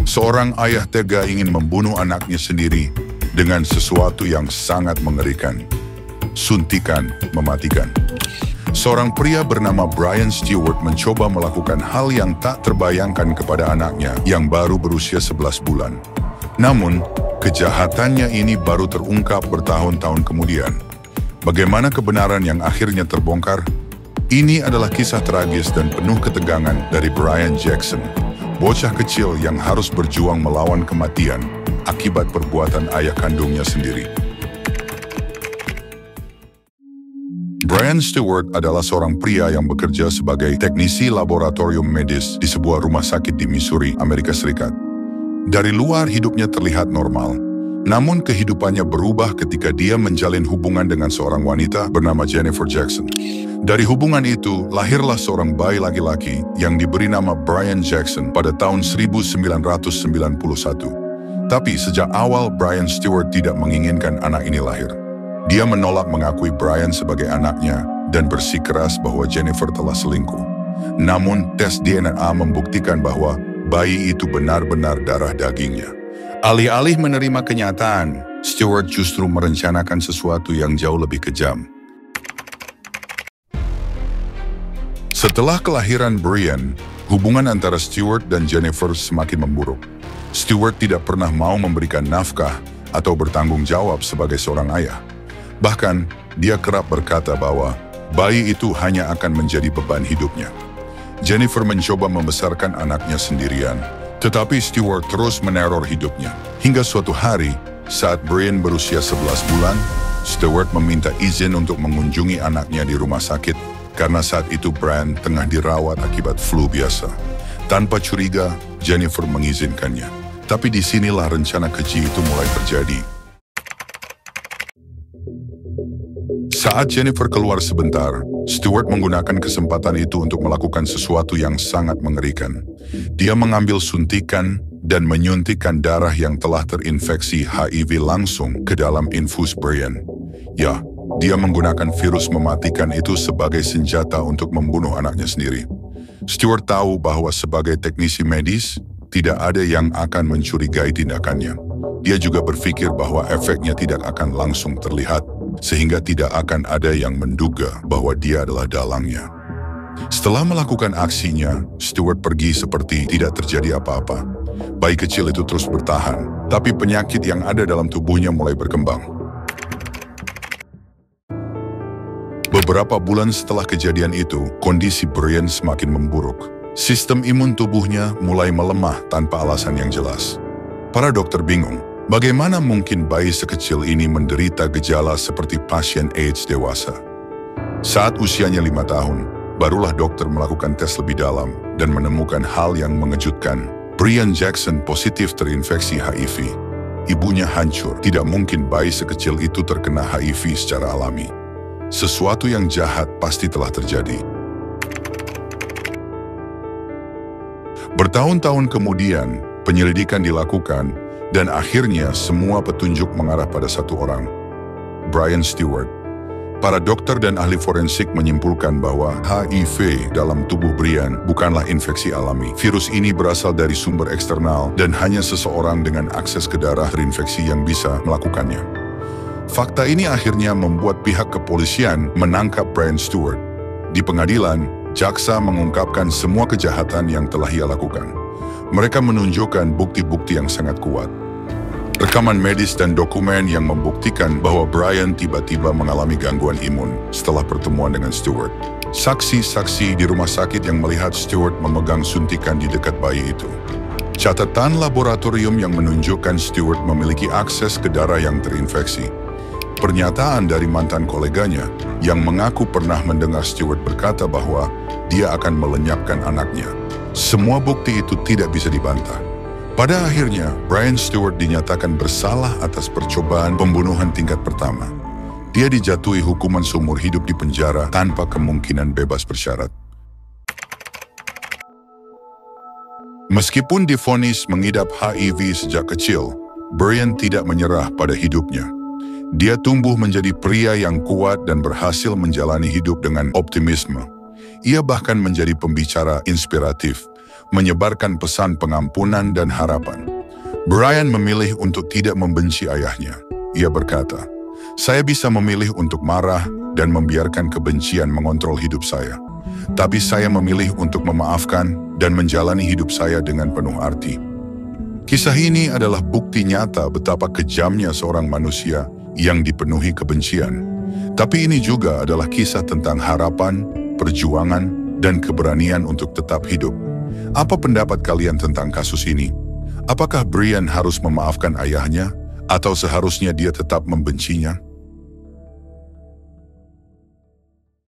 Seorang ayah tega ingin membunuh anaknya sendiri dengan sesuatu yang sangat mengerikan. Suntikan mematikan. Seorang pria bernama Brian Stewart mencoba melakukan hal yang tak terbayangkan kepada anaknya yang baru berusia 11 bulan. Namun, kejahatannya ini baru terungkap bertahun-tahun kemudian. Bagaimana kebenaran yang akhirnya terbongkar? Ini adalah kisah tragis dan penuh ketegangan dari Brian Jackson, bocah kecil yang harus berjuang melawan kematian akibat perbuatan ayah kandungnya sendiri. Brian Stewart adalah seorang pria yang bekerja sebagai teknisi laboratorium medis di sebuah rumah sakit di Missouri, Amerika Serikat. Dari luar hidupnya terlihat normal, namun kehidupannya berubah ketika dia menjalin hubungan dengan seorang wanita bernama Jennifer Jackson. Dari hubungan itu, lahirlah seorang bayi laki-laki yang diberi nama Brian Jackson pada tahun 1991. Tapi sejak awal Brian Stewart tidak menginginkan anak ini lahir. Dia menolak mengakui Brian sebagai anaknya dan bersikeras bahwa Jennifer telah selingkuh. Namun, tes DNA membuktikan bahwa bayi itu benar-benar darah dagingnya. Alih-alih menerima kenyataan, Stewart justru merencanakan sesuatu yang jauh lebih kejam. Setelah kelahiran Brian, hubungan antara Stewart dan Jennifer semakin memburuk. Stewart tidak pernah mau memberikan nafkah atau bertanggung jawab sebagai seorang ayah. Bahkan, dia kerap berkata bahwa bayi itu hanya akan menjadi beban hidupnya. Jennifer mencoba membesarkan anaknya sendirian, tetapi Stewart terus meneror hidupnya. Hingga suatu hari, saat Brian berusia 11 bulan, Stewart meminta izin untuk mengunjungi anaknya di rumah sakit, karena saat itu Brian tengah dirawat akibat flu biasa. Tanpa curiga, Jennifer mengizinkannya. Tapi disinilah rencana keji itu mulai terjadi. Saat Jennifer keluar sebentar, Stewart menggunakan kesempatan itu untuk melakukan sesuatu yang sangat mengerikan. Dia mengambil suntikan dan menyuntikkan darah yang telah terinfeksi HIV langsung ke dalam infus Brian. Ya, dia menggunakan virus mematikan itu sebagai senjata untuk membunuh anaknya sendiri. Stewart tahu bahwa sebagai teknisi medis, tidak ada yang akan mencurigai tindakannya. Dia juga berpikir bahwa efeknya tidak akan langsung terlihat, sehingga tidak akan ada yang menduga bahwa dia adalah dalangnya. Setelah melakukan aksinya, Stewart pergi seperti tidak terjadi apa-apa. Bayi kecil itu terus bertahan, tapi penyakit yang ada dalam tubuhnya mulai berkembang. Beberapa bulan setelah kejadian itu, kondisi Brian semakin memburuk. Sistem imun tubuhnya mulai melemah tanpa alasan yang jelas. Para dokter bingung. Bagaimana mungkin bayi sekecil ini menderita gejala seperti pasien AIDS dewasa? Saat usianya 5 tahun, barulah dokter melakukan tes lebih dalam dan menemukan hal yang mengejutkan. Brian Jackson positif terinfeksi HIV. Ibunya hancur, tidak mungkin bayi sekecil itu terkena HIV secara alami. Sesuatu yang jahat pasti telah terjadi. Bertahun-tahun kemudian, penyelidikan dilakukan, dan akhirnya semua petunjuk mengarah pada satu orang, Brian Stewart. Para dokter dan ahli forensik menyimpulkan bahwa HIV dalam tubuh Brian bukanlah infeksi alami. Virus ini berasal dari sumber eksternal dan hanya seseorang dengan akses ke darah terinfeksi yang bisa melakukannya. Fakta ini akhirnya membuat pihak kepolisian menangkap Brian Stewart. Di pengadilan, jaksa mengungkapkan semua kejahatan yang telah ia lakukan. Mereka menunjukkan bukti-bukti yang sangat kuat. Rekaman medis dan dokumen yang membuktikan bahwa Brian tiba-tiba mengalami gangguan imun setelah pertemuan dengan Stewart. Saksi-saksi di rumah sakit yang melihat Stewart memegang suntikan di dekat bayi itu. Catatan laboratorium yang menunjukkan Stewart memiliki akses ke darah yang terinfeksi. Pernyataan dari mantan koleganya yang mengaku pernah mendengar Stewart berkata bahwa dia akan melenyapkan anaknya. Semua bukti itu tidak bisa dibantah. Pada akhirnya, Brian Stewart dinyatakan bersalah atas percobaan pembunuhan tingkat pertama. Dia dijatuhi hukuman seumur hidup di penjara tanpa kemungkinan bebas bersyarat. Meskipun divonis mengidap HIV sejak kecil, Brian tidak menyerah pada hidupnya. Dia tumbuh menjadi pria yang kuat dan berhasil menjalani hidup dengan optimisme. Ia bahkan menjadi pembicara inspiratif, menyebarkan pesan pengampunan dan harapan. Brian memilih untuk tidak membenci ayahnya. Ia berkata, "Saya bisa memilih untuk marah dan membiarkan kebencian mengontrol hidup saya. Tapi saya memilih untuk memaafkan dan menjalani hidup saya dengan penuh arti." Kisah ini adalah bukti nyata betapa kejamnya seorang manusia yang dipenuhi kebencian. Tapi ini juga adalah kisah tentang harapan, perjuangan, dan keberanian untuk tetap hidup. Apa pendapat kalian tentang kasus ini? Apakah Brian harus memaafkan ayahnya, atau seharusnya dia tetap membencinya?